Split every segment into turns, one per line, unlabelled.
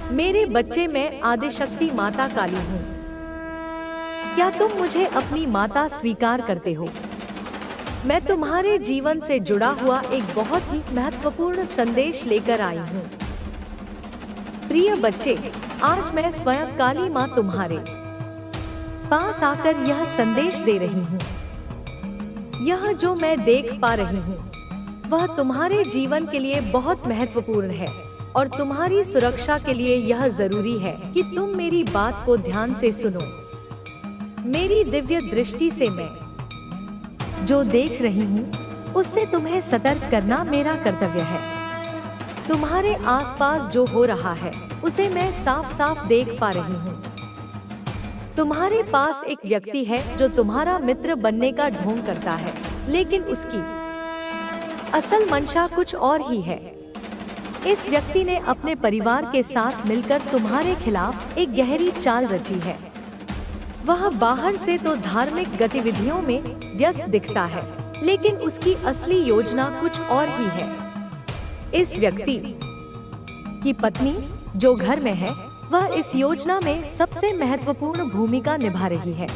मेरे बच्चे, मैं आदिशक्ति माता काली हूँ। क्या तुम मुझे अपनी माता स्वीकार करते हो? मैं तुम्हारे जीवन से जुड़ा हुआ एक बहुत ही महत्वपूर्ण संदेश लेकर आई हूँ। प्रिय बच्चे, आज मैं स्वयं काली माँ तुम्हारे पास आकर यह संदेश दे रही हूँ। यह जो मैं देख पा रही हूँ वह तुम्हारे जीवन के लिए बहुत महत्वपूर्ण है और तुम्हारी सुरक्षा के लिए यह जरूरी है कि तुम मेरी बात को ध्यान से सुनो। मेरी दिव्य दृष्टि से मैं जो देख रही हूँ उससे तुम्हें सतर्क करना मेरा कर्तव्य है। तुम्हारे आसपास जो हो रहा है उसे मैं साफ साफ देख पा रही हूँ। तुम्हारे पास एक व्यक्ति है जो तुम्हारा मित्र बनने का ढोंग करता है, लेकिन उसकी असल मंशा कुछ और ही है। इस व्यक्ति ने अपने परिवार के साथ मिलकर तुम्हारे खिलाफ एक गहरी चाल रची है। वह बाहर से तो धार्मिक गतिविधियों में व्यस्त दिखता है, लेकिन उसकी असली योजना कुछ और ही है। इस व्यक्ति की पत्नी जो घर में है, वह इस योजना में सबसे महत्वपूर्ण भूमिका निभा रही है।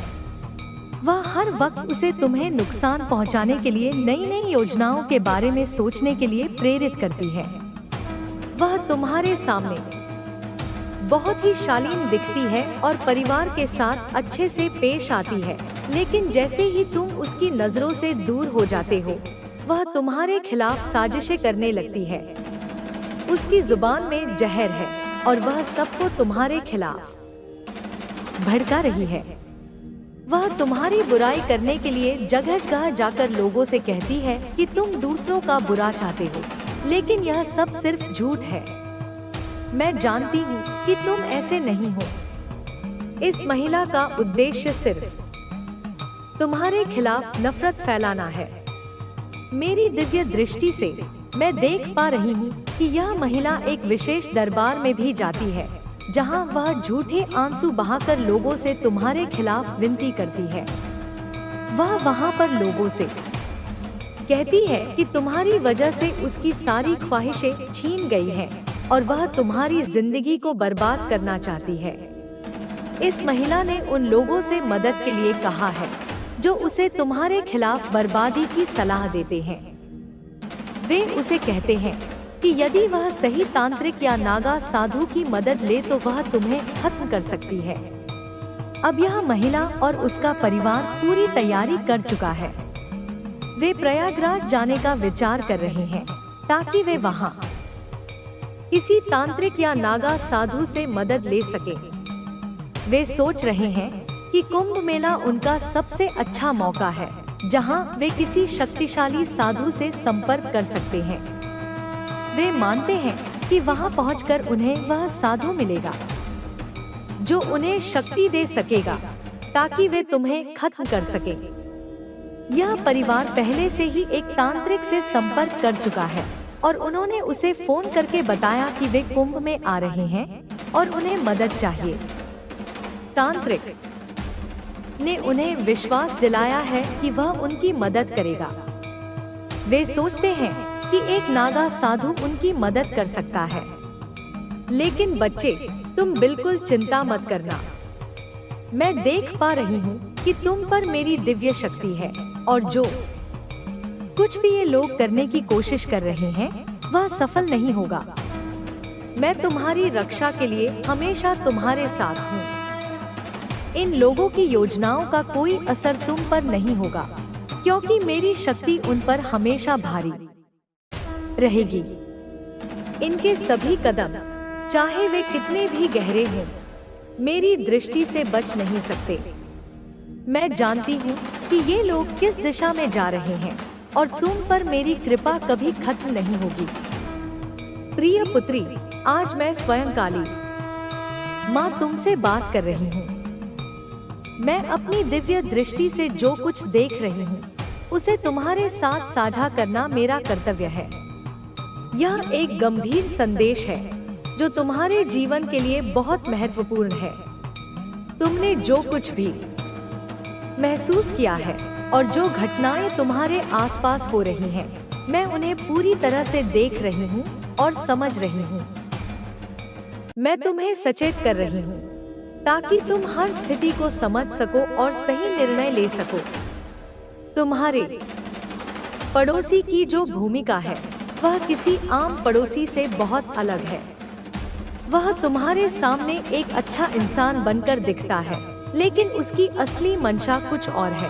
वह हर वक्त उसे तुम्हें नुकसान पहुंचाने के लिए नई नई योजनाओं के बारे में सोचने के लिए प्रेरित करती है। वह तुम्हारे सामने बहुत ही शालीन दिखती है और परिवार के साथ अच्छे से पेश आती है, लेकिन जैसे ही तुम उसकी नजरों से दूर हो जाते हो, वह तुम्हारे खिलाफ साजिशें करने लगती है। उसकी जुबान में जहर है और वह सबको तुम्हारे खिलाफ भड़का रही है। वह तुम्हारी बुराई करने के लिए जगह जगह जाकर लोगों से कहती है कि तुम दूसरों का बुरा चाहते हो, लेकिन यह सब सिर्फ झूठ है। मैं जानती हूँ कि तुम ऐसे नहीं हो। इस महिला का उद्देश्य सिर्फ तुम्हारे खिलाफ नफरत फैलाना है। मेरी दिव्य दृष्टि से मैं देख पा रही हूँ कि यह महिला एक विशेष दरबार में भी जाती है, जहाँ वह झूठे आंसू बहाकर लोगों से तुम्हारे खिलाफ विनती करती है। वह वहाँ पर लोगों से कहती है कि तुम्हारी वजह से उसकी सारी ख्वाहिशें छीन गई हैं और वह तुम्हारी जिंदगी को बर्बाद करना चाहती है। इस महिला ने उन लोगों से मदद के लिए कहा है जो उसे तुम्हारे खिलाफ बर्बादी की सलाह देते हैं। वे उसे कहते हैं कि यदि वह सही तांत्रिक या नागा साधु की मदद ले तो वह तुम्हें खत्म कर सकती है। अब यह महिला और उसका परिवार पूरी तैयारी कर चुका है। वे प्रयागराज जाने का विचार कर रहे हैं ताकि वे वहां किसी तांत्रिक या नागा साधु से मदद ले सके। वे सोच रहे हैं कि कुंभ मेला उनका सबसे अच्छा मौका है, जहां वे किसी शक्तिशाली साधु से संपर्क कर सकते हैं। वे मानते हैं कि वहां पहुंचकर उन्हें वह साधु मिलेगा जो उन्हें शक्ति दे सकेगा ताकि वे तुम्हें खत्म कर सके। यह परिवार पहले से ही एक तांत्रिक से संपर्क कर चुका है और उन्होंने उसे फोन करके बताया कि वे कुंभ में आ रहे हैं और उन्हें मदद चाहिए। तांत्रिक ने उन्हें विश्वास दिलाया है कि वह उनकी मदद करेगा। वे सोचते हैं कि एक नागा साधु उनकी मदद कर सकता है। लेकिन बच्चे, तुम बिल्कुल चिंता मत करना। मैं देख पा रही हूँ कि तुम पर मेरी दिव्य शक्ति है और जो कुछ भी ये लोग करने की कोशिश कर रहे हैं वह सफल नहीं होगा। मैं तुम्हारी रक्षा के लिए हमेशा तुम्हारे साथ हूँ। इन लोगों की योजनाओं का कोई असर तुम पर नहीं होगा, क्योंकि मेरी शक्ति उन पर हमेशा भारी रहेगी। इनके सभी कदम, चाहे वे कितने भी गहरे हों, मेरी दृष्टि से बच नहीं सकते। मैं जानती हूँ कि ये लोग किस दिशा में जा रहे हैं और तुम पर मेरी कृपा कभी खत्म नहीं होगी। प्रिय पुत्री, आज मैं स्वयं काली माँ तुमसे बात कर रही हूँ। मैं अपनी दिव्य दृष्टि से जो कुछ देख रही हूँ उसे तुम्हारे साथ साझा करना मेरा कर्तव्य है। यह एक गंभीर संदेश है जो तुम्हारे जीवन के लिए बहुत महत्वपूर्ण है। तुमने जो कुछ भी महसूस किया है और जो घटनाएं तुम्हारे आसपास हो रही हैं, मैं उन्हें पूरी तरह से देख रही हूँ और समझ रही हूँ। मैं तुम्हें सचेत कर रही हूँ ताकि तुम हर स्थिति को समझ सको और सही निर्णय ले सको। तुम्हारे पड़ोसी की जो भूमिका है वह किसी आम पड़ोसी से बहुत अलग है। वह तुम्हारे सामने एक अच्छा इंसान बनकर दिखता है, लेकिन उसकी असली मंशा कुछ और है।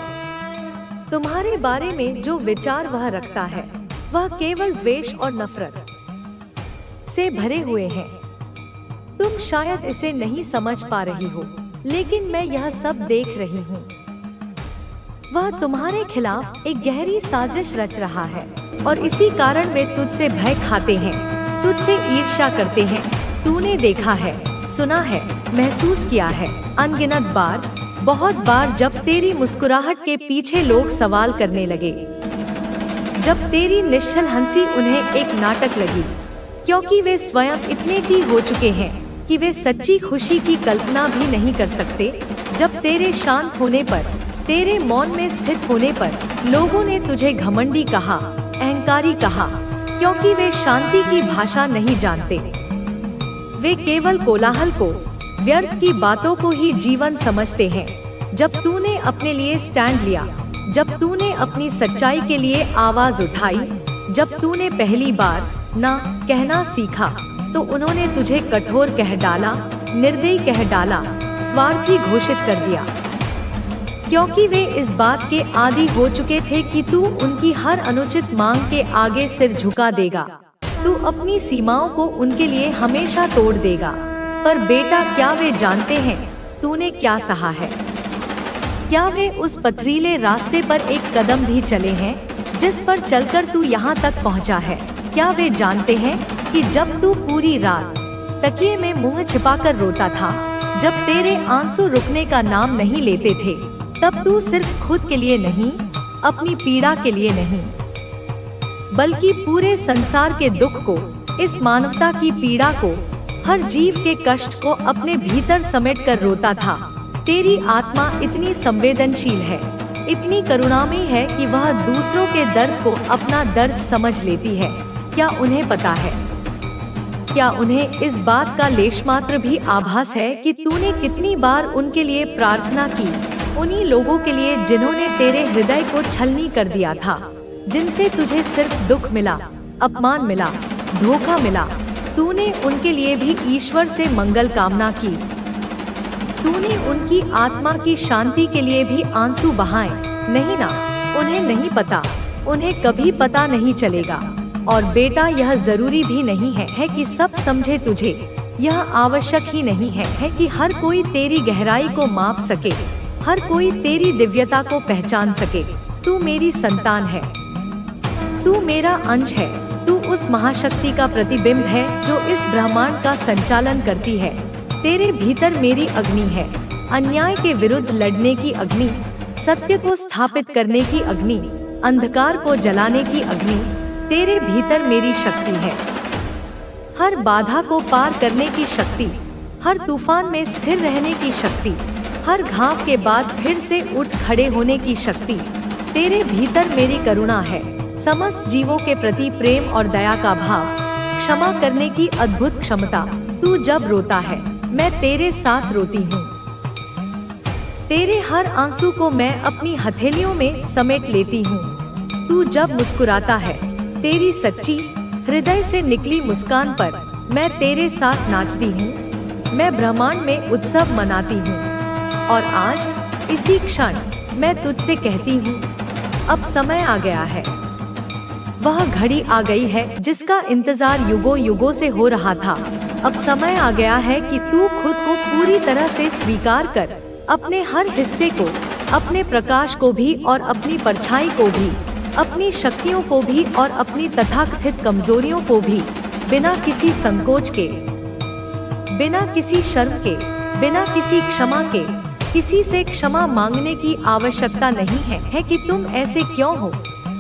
तुम्हारे बारे में जो विचार वह रखता है वह केवल द्वेष और नफरत से भरे हुए हैं। तुम शायद इसे नहीं समझ पा रही हो, लेकिन मैं यह सब देख रही हूँ। वह तुम्हारे खिलाफ एक गहरी साजिश रच रहा है और इसी कारण वे तुझसे भय खाते हैं, तुझसे ईर्ष्या करते हैं। तूने देखा है, सुना है, महसूस किया है अनगिनत बार, बहुत बार जब तेरी मुस्कुराहट के पीछे लोग सवाल करने लगे, जब तेरी निश्चल हंसी उन्हें एक नाटक लगी, क्योंकि वे स्वयं इतने टी हो चुके हैं कि वे सच्ची खुशी की कल्पना भी नहीं कर सकते। जब तेरे शांत होने पर, तेरे मौन में स्थित होने पर लोगों ने तुझे घमंडी कहा, अहंकारी कहा, क्योंकि वे शांति की भाषा नहीं जानते। वे केवल कोलाहल को, व्यर्थ की बातों को ही जीवन समझते हैं। जब तूने अपने लिए स्टैंड लिया, जब तूने अपनी सच्चाई के लिए आवाज उठाई, जब तूने पहली बार ना कहना सीखा, तो उन्होंने तुझे कठोर कह डाला, निर्दयी कह डाला, स्वार्थी घोषित कर दिया, क्योंकि वे इस बात के आदी हो चुके थे कि तू उनकी हर अनुचित मांग के आगे सिर झुका देगा, तू अपनी सीमाओं को उनके लिए हमेशा तोड़ देगा। पर बेटा, क्या वे जानते हैं तूने क्या सहा है? क्या वे उस पथरीले रास्ते पर एक कदम भी चले हैं जिस पर चलकर तू यहाँ तक पहुँचा है? क्या वे जानते हैं कि जब तू पूरी रात तकिए में मुंह छिपाकर रोता था, जब तेरे आंसू रुकने का नाम नहीं लेते थे, तब तू सिर्फ खुद के लिए नहीं, अपनी पीड़ा के लिए नहीं, बल्कि पूरे संसार के दुख को, इस मानवता की पीड़ा को, हर जीव के कष्ट को अपने भीतर समेट कर रोता था। तेरी आत्मा इतनी संवेदनशील है, इतनी करुणामयी है कि वह दूसरों के दर्द को अपना दर्द समझ लेती है। क्या उन्हें पता है? क्या उन्हें इस बात का लेशमात्र भी आभास है कि तूने कितनी बार उनके लिए प्रार्थना की, उन्हीं लोगों के लिए जिन्होंने तेरे हृदय को छलनी कर दिया था, जिनसे तुझे सिर्फ दुख मिला, अपमान मिला, धोखा मिला। तूने उनके लिए भी ईश्वर से मंगल कामना की। तूने उनकी आत्मा की शांति के लिए भी आंसू बहाए। नहीं ना, उन्हें नहीं पता, उन्हें कभी पता नहीं चलेगा। और बेटा, यह जरूरी भी नहीं है कि सब समझे तुझे। यह आवश्यक ही नहीं है कि हर कोई तेरी गहराई को माप सके, हर कोई तेरी दिव्यता को पहचान सके। तू मेरी संतान है, तू मेरा अंश है, तू उस महाशक्ति का प्रतिबिंब है जो इस ब्रह्मांड का संचालन करती है। तेरे भीतर मेरी अग्नि है, अन्याय के विरुद्ध लड़ने की अग्नि, सत्य को स्थापित करने की अग्नि, अंधकार को जलाने की अग्नि। तेरे भीतर मेरी शक्ति है, हर बाधा को पार करने की शक्ति, हर तूफान में स्थिर रहने की शक्ति, हर घाव के बाद फिर से उठ खड़े होने की शक्ति। तेरे भीतर मेरी करुणा है, समस्त जीवों के प्रति प्रेम और दया का भाव, क्षमा करने की अद्भुत क्षमता। तू जब रोता है, मैं तेरे साथ रोती हूँ। तेरे हर आंसू को मैं अपनी हथेलियों में समेट लेती हूँ। तू जब मुस्कुराता है, तेरी सच्ची हृदय से निकली मुस्कान पर मैं तेरे साथ नाचती हूँ। मैं ब्रह्मांड में उत्सव मनाती हूँ। और आज इसी क्षण मैं तुझसे कहती हूँ, अब समय आ गया है। वह घड़ी आ गई है जिसका इंतजार युगों युगों से हो रहा था। अब समय आ गया है कि तू खुद को पूरी तरह से स्वीकार कर, अपने हर हिस्से को, अपने प्रकाश को भी और अपनी परछाई को भी, अपनी शक्तियों को भी और अपनी तथाकथित कमजोरियों को भी, बिना किसी संकोच के, बिना किसी शर्म के, बिना किसी क्षमा के। किसी से क्षमा मांगने की आवश्यकता नहीं है कि तुम ऐसे क्यों हो।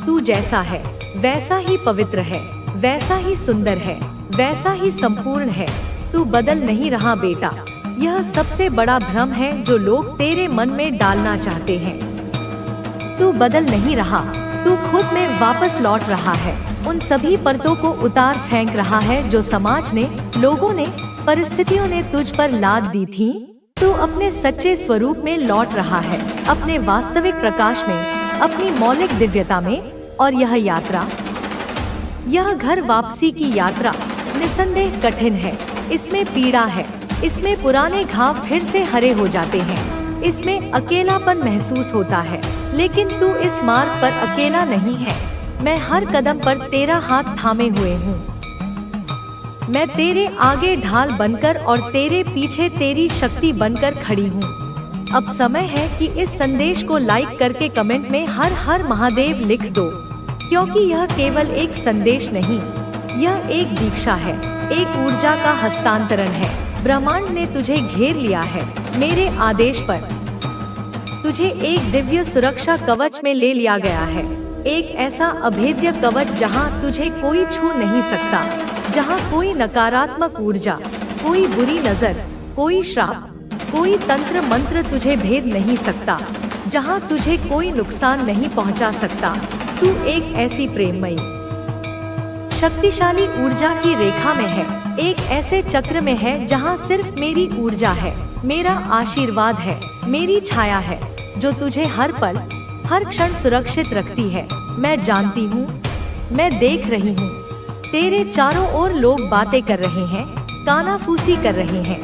तू जैसा है वैसा ही पवित्र है, वैसा ही सुंदर है, वैसा ही संपूर्ण है। तू बदल नहीं रहा बेटा। यह सबसे बड़ा भ्रम है जो लोग तेरे मन में डालना चाहते हैं। तू बदल नहीं रहा, तू खुद में वापस लौट रहा है। उन सभी पर्दों को उतार फेंक रहा है जो समाज ने, लोगों ने, परिस्थितियों ने तुझ पर लाद दी थी, तू अपने सच्चे स्वरूप में लौट रहा है, अपने वास्तविक प्रकाश में, अपनी मौलिक दिव्यता में। और यह यात्रा, यह घर वापसी की यात्रा निसंदेह कठिन है। इसमें पीड़ा है, इसमें पुराने घाव फिर से हरे हो जाते हैं, इसमें अकेलापन महसूस होता है। लेकिन तू इस मार्ग पर अकेला नहीं है। मैं हर कदम पर तेरा हाथ थामे हुए हूँ। मैं तेरे आगे ढाल बनकर और तेरे पीछे तेरी शक्ति बनकर खड़ी हूँ। अब समय है कि इस संदेश को लाइक करके कमेंट में हर हर महादेव लिख दो, क्योंकि यह केवल एक संदेश नहीं, यह एक दीक्षा है, एक ऊर्जा का हस्तांतरण है। ब्रह्मांड ने तुझे घेर लिया है। मेरे आदेश पर तुझे एक दिव्य सुरक्षा कवच में ले लिया गया है, एक ऐसा अभेद्य कवच जहां तुझे कोई छू नहीं सकता, जहां कोई नकारात्मक ऊर्जा, कोई बुरी नजर, कोई श्राप, कोई तंत्र मंत्र तुझे भेद नहीं सकता, जहां तुझे कोई नुकसान नहीं पहुंचा सकता। तू एक ऐसी प्रेममयी शक्तिशाली ऊर्जा की रेखा में है, एक ऐसे चक्र में है जहां सिर्फ मेरी ऊर्जा है, मेरा आशीर्वाद है, मेरी छाया है, जो तुझे हर पल हर क्षण सुरक्षित रखती है। मैं जानती हूँ, मैं देख रही हूँ, तेरे चारों ओर लोग बातें कर रहे हैं, कानाफूसी कर रहे हैं,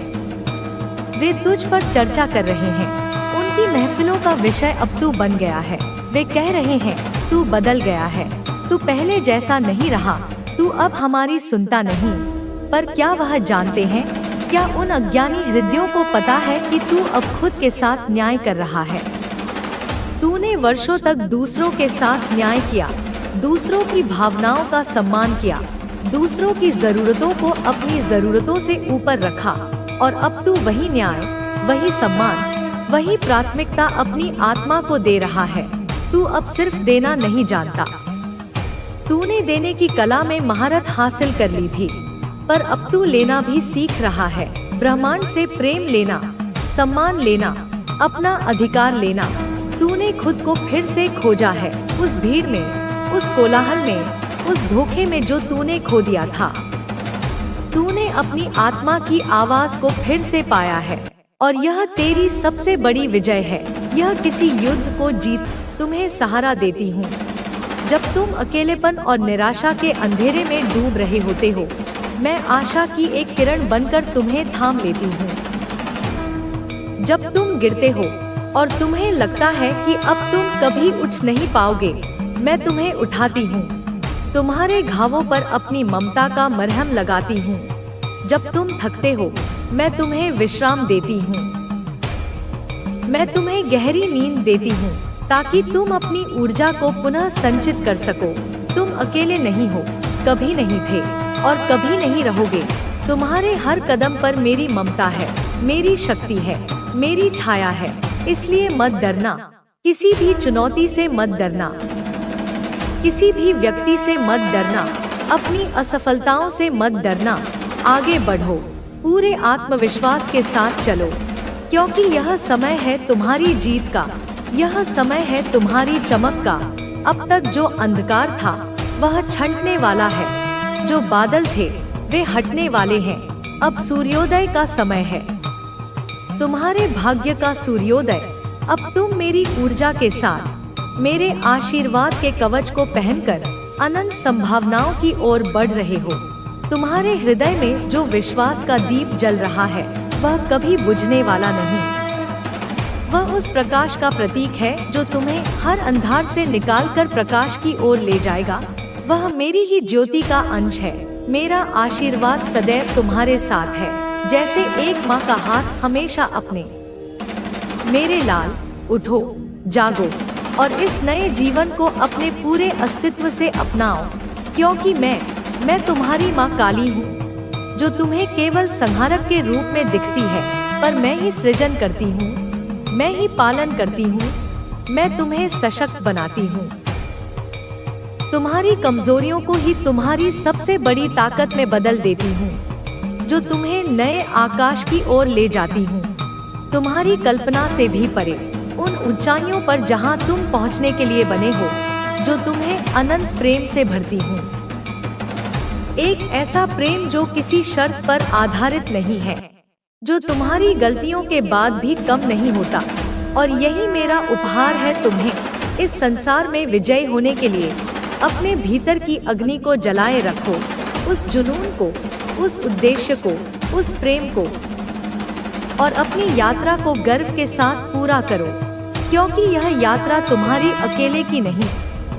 वे तुझ पर चर्चा कर रहे हैं। उनकी महफिलों का विषय अब तू बन गया है। वे कह रहे हैं, तू बदल गया है, तू पहले जैसा नहीं रहा, तू अब हमारी सुनता नहीं। पर क्या वह जानते हैं, क्या उन अज्ञानी हृदयों को पता है कि तू अब खुद के साथ न्याय कर रहा है? तूने वर्षों तक दूसरों के साथ न्याय किया, दूसरों की भावनाओं का सम्मान किया, दूसरों की जरूरतों को अपनी जरूरतों से ऊपर रखा, और अब तू वही न्याय, वही सम्मान, वही प्राथमिकता अपनी आत्मा को दे रहा है। तू अब सिर्फ देना नहीं जानता, तूने देने की कला में महारत हासिल कर ली थी, पर अब तू लेना भी सीख रहा है। ब्रह्मांड से प्रेम लेना, सम्मान लेना, अपना अधिकार लेना। तूने खुद को फिर से खोजा है, उस भीड़ में, उस कोलाहल में, उस धोखे में जो तूने खो दिया था। तूने अपनी आत्मा की आवाज को फिर से पाया है, और यह तेरी सबसे बड़ी विजय है। यह किसी युद्ध को जीत तुम्हें सहारा देती हूँ। जब तुम अकेलेपन और निराशा के अंधेरे में डूब रहे होते हो, मैं आशा की एक किरण बनकर तुम्हें थाम लेती हूँ। जब तुम गिरते हो और तुम्हें लगता है कि अब तुम कभी उठ नहीं पाओगे, मैं तुम्हें उठाती हूँ। तुम्हारे घावों पर अपनी ममता का मरहम लगाती हूँ। जब तुम थकते हो, मैं तुम्हें विश्राम देती हूँ। मैं तुम्हें गहरी नींद देती हूँ, ताकि तुम अपनी ऊर्जा को पुनः संचित कर सको। तुम अकेले नहीं हो, कभी नहीं थे और कभी नहीं रहोगे। तुम्हारे हर कदम पर मेरी ममता है, मेरी शक्ति है, मेरी छाया है। इसलिए मत डरना, किसी भी चुनौती से मत डरना, किसी भी व्यक्ति से मत डरना, अपनी असफलताओं से मत डरना। आगे बढ़ो, पूरे आत्मविश्वास के साथ चलो, क्योंकि यह समय है तुम्हारी जीत का, यह समय है तुम्हारी चमक का। अब तक जो अंधकार था वह छंटने वाला है, जो बादल थे वे हटने वाले हैं। अब सूर्योदय का समय है, तुम्हारे भाग्य का सूर्योदय। अब तुम मेरी ऊर्जा के साथ, मेरे आशीर्वाद के कवच को पहनकर अनंत संभावनाओं की ओर बढ़ रहे हो। तुम्हारे हृदय में जो विश्वास का दीप जल रहा है, वह कभी बुझने वाला नहीं। वह उस प्रकाश का प्रतीक है जो तुम्हें हर अंधार से निकालकर प्रकाश की ओर ले जाएगा। वह मेरी ही ज्योति का अंश है। मेरा आशीर्वाद सदैव तुम्हारे साथ है, जैसे एक माँ का हाथ हमेशा अपने। मेरे लाल, उठो, जागो और इस नए जीवन को अपने पूरे अस्तित्व से अपनाओ, क्योंकि मैं तुम्हारी माँ काली हूँ, जो तुम्हें केवल संहारक के रूप में दिखती है, पर मैं ही सृजन करती हूँ, मैं ही पालन करती हूँ, मैं तुम्हें सशक्त बनाती हूँ। तुम्हारी कमजोरियों को ही तुम्हारी सबसे बड़ी ताकत में बदल देती हूँ, जो तुम्हें नए आकाश की ओर ले जाती हूँ, तुम्हारी कल्पना से भी परे, उन ऊंचाइयों पर जहाँ तुम पहुँचने के लिए बने हो, जो तुम्हें अनंत प्रेम से भरती हूँ। एक ऐसा प्रेम जो किसी शर्त पर आधारित नहीं है, जो तुम्हारी गलतियों के बाद भी कम नहीं होता। और यही मेरा उपहार है तुम्हें। इस संसार में विजयी होने के लिए अपने भीतर की अग्नि को जलाए रखो, उस जुनून को, उस उद्देश्य को, उस प्रेम को, और अपनी यात्रा को गर्व के साथ पूरा करो, क्योंकि यह यात्रा तुम्हारी अकेले की नहीं,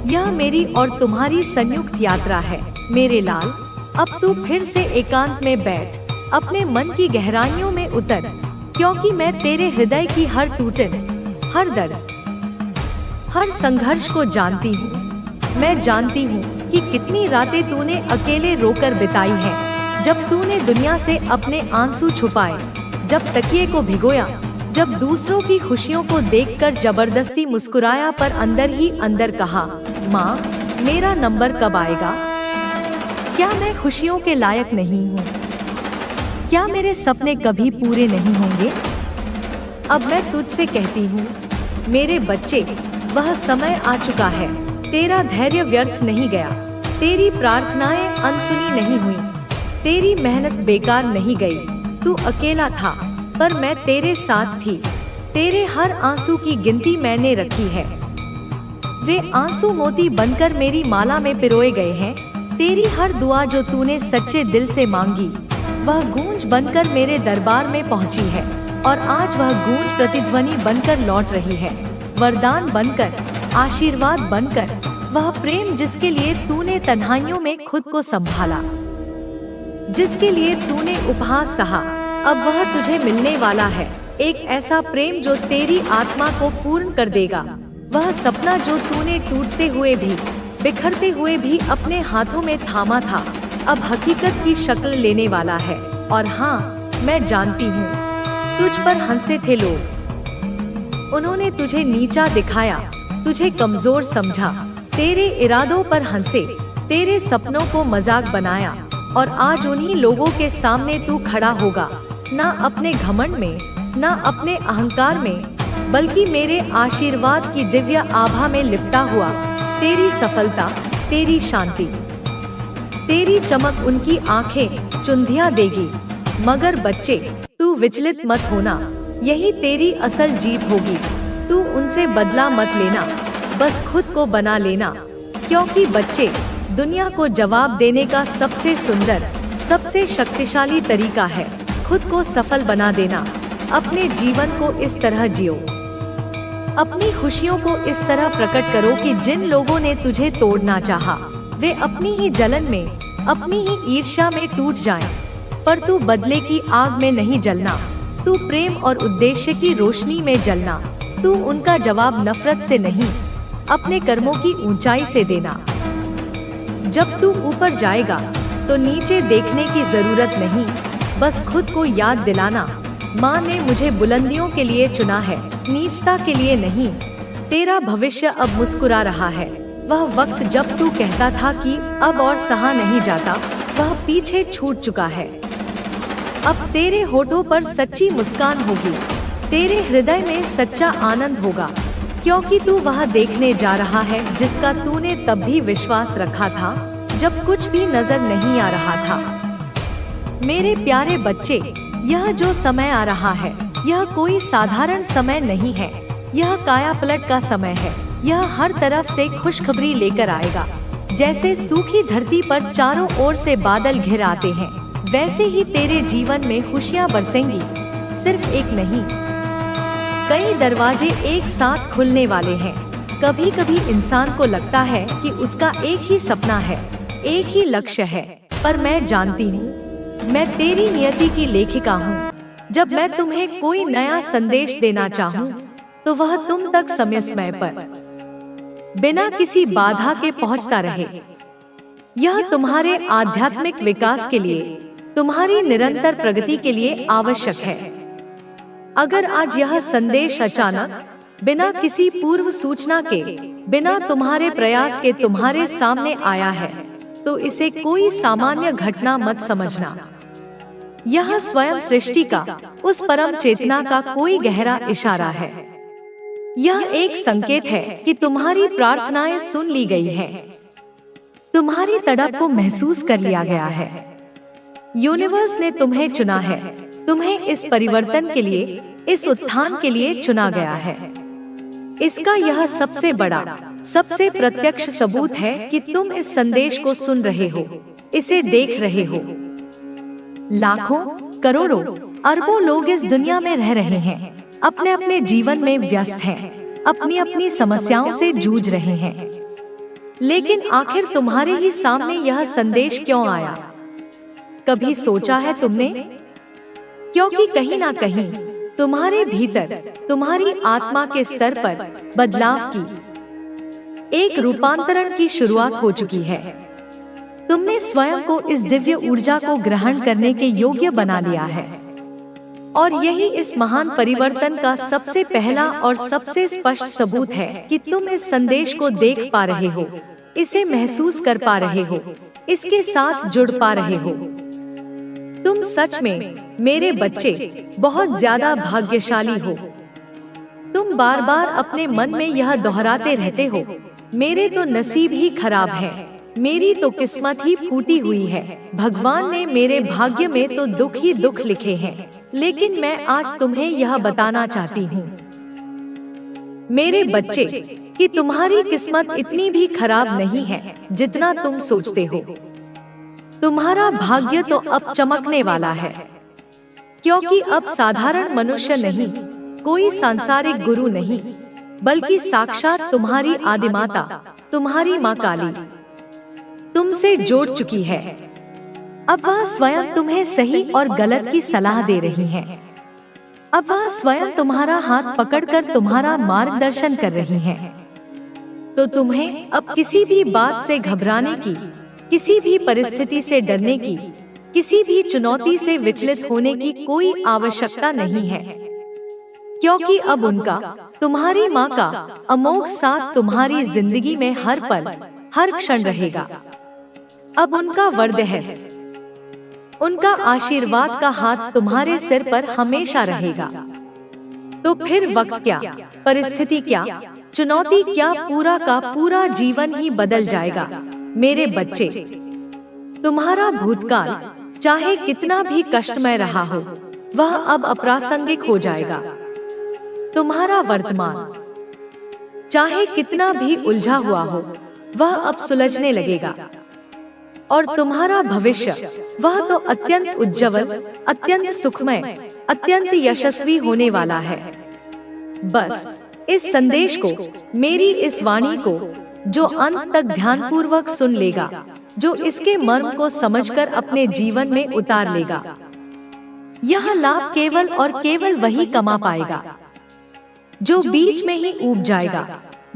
यह मेरी और तुम्हारी संयुक्त यात्रा है। मेरे लाल, अब तू फिर से एकांत में बैठ, अपने मन की गहराइयों में उतर, क्योंकि मैं तेरे हृदय की हर टूटन, हर दर्द, हर संघर्ष को जानती हूँ। मैं जानती हूँ कि कितनी रातें तूने अकेले रोकर बिताई हैं, जब तूने दुनिया से अपने आंसू छुपाए, जब तकिए को भिगोया, जब दूसरों की खुशियों को देखकर जबरदस्ती मुस्कुराया, पर अंदर ही अंदर कहा, माँ, मेरा नंबर कब आएगा? क्या मैं खुशियों के लायक नहीं हूँ? क्या मेरे सपने कभी पूरे नहीं होंगे? अब मैं तुझसे कहती हूँ, मेरे बच्चे, वह समय आ चुका है। तेरा धैर्य व्यर्थ नहीं गया, तेरी प्रार्थनाएं अनसुनी नहीं हुई, तेरी मेहनत बेकार नहीं गई। तू अकेला था, पर मैं तेरे साथ थी। तेरे हर आंसू की गिनती मैंने रखी है। वे आंसू मोती बनकर मेरी माला में पिरोए गए हैं। तेरी हर दुआ जो तूने सच्चे दिल से मांगी, वह गूंज बनकर मेरे दरबार में पहुंची है, और आज वह गूंज प्रतिध्वनि बनकर लौट रही है, वरदान बनकर, आशीर्वाद बनकर, वह प्रेम जिसके लिए तूने तन्हाइयों में खुद को संभाला, जिसके लिए तूने उपहास सहा, अब वह तुझे मिलने वाला है। एक ऐसा प्रेम जो तेरी आत्मा को पूर्ण कर देगा। वह सपना जो तूने टूटते हुए भी, बिखरते हुए भी अपने हाथों में थामा था, अब हकीकत की शक्ल लेने वाला है। और हाँ, मैं जानती हूँ, तुझ पर हंसे थे लोग, उन्होंने तुझे नीचा दिखाया, तुझे कमजोर समझा, तेरे इरादों पर हंसे, तेरे सपनों को मजाक बनाया, और आज उन्हीं लोगों के सामने तू खड़ा होगा, ना अपने घमंड में, ना अपने अहंकार में, बल्कि मेरे आशीर्वाद की दिव्य आभा में लिपटा हुआ। तेरी सफलता, तेरी शांति, तेरी चमक उनकी आंखें चुंधिया देगी। मगर बच्चे, तू विचलित मत होना, यही तेरी असल जीत होगी। तू उनसे बदला मत लेना, बस खुद को बना लेना, क्योंकि बच्चे, दुनिया को जवाब देने का सबसे सुंदर, सबसे शक्तिशाली तरीका है खुद को सफल बना देना। अपने जीवन को इस तरह जियो, अपनी खुशियों को इस तरह प्रकट करो कि जिन लोगों ने तुझे तोड़ना चाहा, वे अपनी ही जलन में, अपनी ही ईर्ष्या में टूट जाएं। पर तू बदले की आग में नहीं जलना, तू प्रेम और उद्देश्य की रोशनी में जलना। तू उनका जवाब नफरत से नहीं, अपने कर्मों की ऊंचाई से देना। जब तू ऊपर जाएगा तो नीचे देखने की जरूरत नहीं, बस खुद को याद दिलाना, माँ ने मुझे बुलंदियों के लिए चुना है, नीचता के लिए नहीं। तेरा भविष्य अब मुस्कुरा रहा है। वह वक्त जब तू कहता था कि अब और सहा नहीं जाता, वह पीछे छूट चुका है। अब तेरे होठों पर सच्ची मुस्कान होगी, तेरे हृदय में सच्चा आनंद होगा, क्योंकि तू वह देखने जा रहा है जिसका तूने तब भी विश्वास रखा था, जब कुछ भी नजर नहीं आ रहा था। मेरे प्यारे बच्चे, यह जो समय आ रहा है, यह कोई साधारण समय नहीं है, यह कायापलट का समय है। यह हर तरफ से खुशखबरी लेकर आएगा। जैसे सूखी धरती पर चारों ओर से बादल घिर आते हैं, वैसे ही तेरे जीवन में खुशियाँ बरसेंगी। सिर्फ एक नहीं, कई दरवाजे एक साथ खुलने वाले हैं। कभी कभी इंसान को लगता है कि उसका एक ही सपना है, एक ही लक्ष्य है, पर मैं जानती हूँ, मैं तेरी नियति की लेखिका हूँ। जब मैं तुम्हें कोई नया संदेश देना चाहूँ, तो वह तुम तक समय पर, बिना किसी बाधा के पहुँचता रहे। यह तुम्हारे आध्यात्मिक विकास के लिए, तुम्हारी निरंतर प्रगति के लिए आवश्यक है। अगर आज यह संदेश अचानक, बिना किसी पूर्व सूचना के, बिना तुम्हारे प्रयास के तुम्हारे सामने आया है, तो इसे कोई सामान्य घटना मत समझना। यह स्वयं सृष्टि का, उस परम चेतना का कोई गहरा इशारा है। यह एक संकेत है कि तुम्हारी प्रार्थनाएं सुन ली गई हैं। तुम्हारी तड़प को महसूस कर लिया गया है। यूनिवर्स ने तुम्हें चुना है, तुम्हें इस परिवर्तन के लिए, इस उत्थान के लिए चुना गया है। इसका यह सबसे बड़ा, सबसे प्रत्यक्ष सबूत है कि तुम इस संदेश को सुन रहे हो, इसे देख रहे हो। लाखों, करोड़ों, अरबों लोग इस दुनिया में रह रहे हैं, अपने अपने जीवन में व्यस्त हैं, अपनी अपनी समस्याओं से जूझ रहे हैं। लेकिन आखिर तुम्हारे ही सामने यह संदेश क्यों आया? कभी सोचा है तुमने? क्योंकि कहीं ना कहीं तुम्हारे भीतर, तुम्हारी आत्मा के स्तर पर बदलाव की एक रूपांतरण की शुरुआत हो चुकी है। तुमने स्वयं को इस दिव्य ऊर्जा को ग्रहण करने के योग्य बना लिया है। और यही इस महान परिवर्तन का सबसे पहला और सबसे स्पष्ट सबूत है कि तुम इस संदेश को देख पा रहे हो, इसे महसूस कर पा रहे हो, इसके साथ जुड़ पा रहे हो। तुम सच में, मेरे बच्चे, बहुत ज्यादा भाग्यशाली हो। तुम बार बार अपने मन में यह दोहराते रहते हो, मेरे तो नसीब ही खराब है, मेरी तो किस्मत ही फूटी हुई है, भगवान ने मेरे भाग्य में तो दुख ही दुख लिखे हैं। लेकिन मैं आज तुम्हें यह बताना चाहती हूँ, मेरे बच्चे, कि तुम्हारी किस्मत इतनी भी खराब नहीं है जितना तुम सोचते हो। तुम्हारा भाग्य तो अब चमकने वाला है, क्योंकि अब साधारण मनुष्य नहीं, कोई सांसारिक गुरु नहीं, बल्कि साक्षात तुम्हारी आदिमाता, तुम्हारी माँ काली तुमसे जोड़ चुकी है। अब वह स्वयं तुम्हें सही और गलत की सलाह दे रही है। अब वह स्वयं तुम्हारा हाथ पकड़कर तुम्हारा मार्गदर्शन कर रही है। तो तुम्हें अब किसी भी बात से घबराने की, किसी भी परिस्थिति से डरने की, किसी भी चुनौती से विचलित होने की कोई आवश्यकता नहीं है, क्योंकि अब उनका, तुम्हारी माँ का अमोघ साथ तुम्हारी जिंदगी में हर पल, हर क्षण रहेगा। अब उनका वरदहस्त, उनका आशीर्वाद का हाथ तुम्हारे सिर पर हमेशा रहेगा। तो फिर वक्त क्या, परिस्थिति क्या, चुनौती क्या, पूरा का पूरा जीवन ही बदल जाएगा। मेरे बच्चे, तुम्हारा भूतकाल चाहे कितना भी कष्टमय रहा हो, वह अब अप्रासंगिक हो जाएगा। तुम्हारा वर्तमान चाहे कितना भी उलझा हुआ हो, वह अब सुलझने लगेगा। और तुम्हारा भविष्य, वह तो अत्यंत उज्जवल, अत्यंत सुखमय, अत्यंत यशस्वी होने वाला है। बस इस संदेश को, मेरी इस वाणी को, जो अंत तक ध्यानपूर्वक सुन लेगा, जो इसके मर्म को समझकर अपने जीवन में उतार लेगा, यह लाभ केवल और केवल वही कमा पाएगा। जो बीच में ही ऊब जाएगा,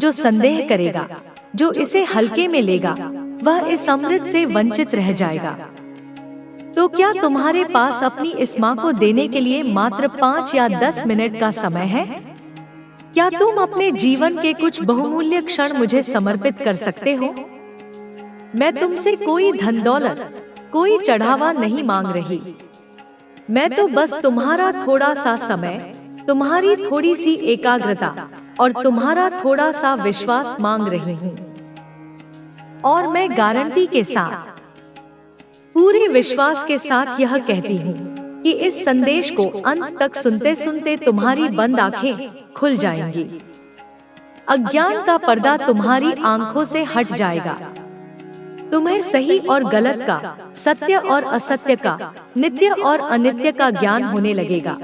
जो संदेह करेगा, जो इसे हल्के में लेगा, वह इस अमृत से वंचित रह जाएगा। तो क्या तुम्हारे पास अपनी इस माँ को देने के लिए मात्र 5 या 10 मिनट का समय है? क्या तुम अपने जीवन के कुछ बहुमूल्य क्षण मुझे समर्पित कर सकते हो? मैं तुमसे कोई धन दौलत, कोई चढ़ावा नहीं मांग रही। मैं तो बस तुम्हारा थोड़ा सा समय, तुम्हारी थोड़ी सी एकाग्रता और तुम्हारा थोड़ा सा विश्वास मांग रही हूँ। और मैं गारंटी के साथ, पूरे विश्वास के साथ यह कहती हूँ कि इस संदेश को अंत तक सुनते सुनते तुम्हारी बंद आंखें खुल जाएंगी। अज्ञान का पर्दा तुम्हारी आंखों से हट जाएगा। तुम्हें सही और गलत का, सत्य और असत्य का, नित्य और अनित्य का ज्ञान होने लगेगा।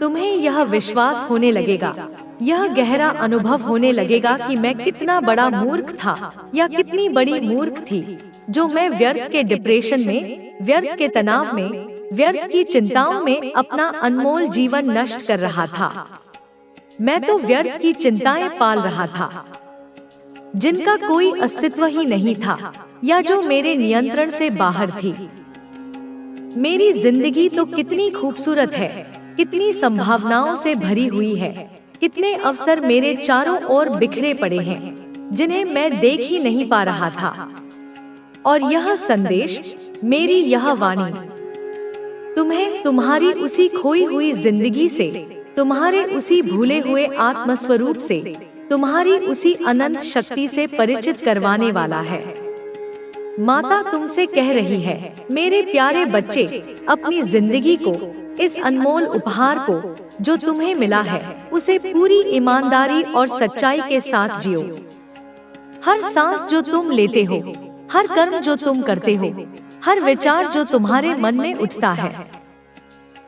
तुम्हें यह विश्वास होने लगेगा, यह गहरा अनुभव होने लगेगा कि मैं कितना बड़ा मूर्ख था या कितनी बड़ी मूर्ख थी, जो मैं व्यर्थ के डिप्रेशन में, व्यर्थ के तनाव में, व्यर्थ की चिंताओं में अपना अनमोल जीवन नष्ट कर रहा था। मैं तो व्यर्थ की चिंताएं पाल रहा था, जिनका कोई अस्तित्व ही नहीं था या जो मेरे नियंत्रण से बाहर थी। मेरी जिंदगी तो कितनी खूबसूरत है, कितनी संभावनाओं से भरी हुई है, कितने अवसर मेरे चारों ओर बिखरे पड़े हैं, जिन्हें मैं देख ही नहीं पा रहा था। और यह संदेश, मेरी यह वाणी, तुम्हें तुम्हारी उसी खोई हुई जिंदगी से, तुम्हारे उसी भूले हुए आत्मस्वरूप से, तुम्हारी उसी अनंत शक्ति से परिचित करवाने वाला है। माता तुमसे कह रही है, मेरे प्यारे बच्चे, अपनी जिंदगी को, इस अनमोल उपहार को जो तुम्हें मिला है, उसे पूरी ईमानदारी और सच्चाई के साथ जियो। हर सांस जो तुम लेते हो, हर कर्म जो तुम करते हो, हर विचार जो तुम्हारे मन में उठता है,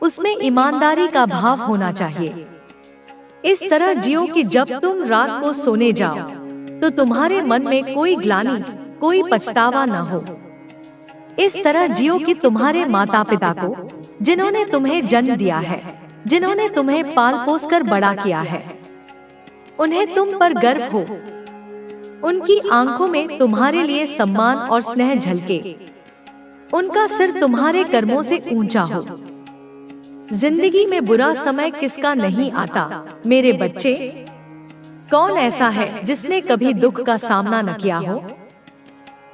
उसमें ईमानदारी का भाव होना चाहिए। इस तरह जियो कि जब तुम रात को सोने जाओ तो तुम्हारे मन में कोई ग्लानि, कोई पछतावा न हो। इस तरह जियो कि तुम्हारे माता पिता को, जिन्होंने तुम्हें जन्म दिया है, जिन्होंने तुम्हें पाल पोस कर बड़ा किया है, उन्हें तुम पर गर्व हो। उनकी आंखों में तुम्हारे लिए सम्मान और स्नेह झलके, उनका सिर तुम्हारे कर्मों से ऊंचा हो। जिंदगी में बुरा समय किसका नहीं आता मेरे बच्चे? कौन ऐसा है जिसने कभी दुख का सामना न किया हो?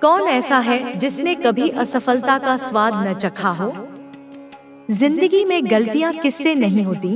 कौन ऐसा है जिसने कभी असफलता का स्वाद न चखा हो? जिंदगी में गलतियां किससे नहीं होती?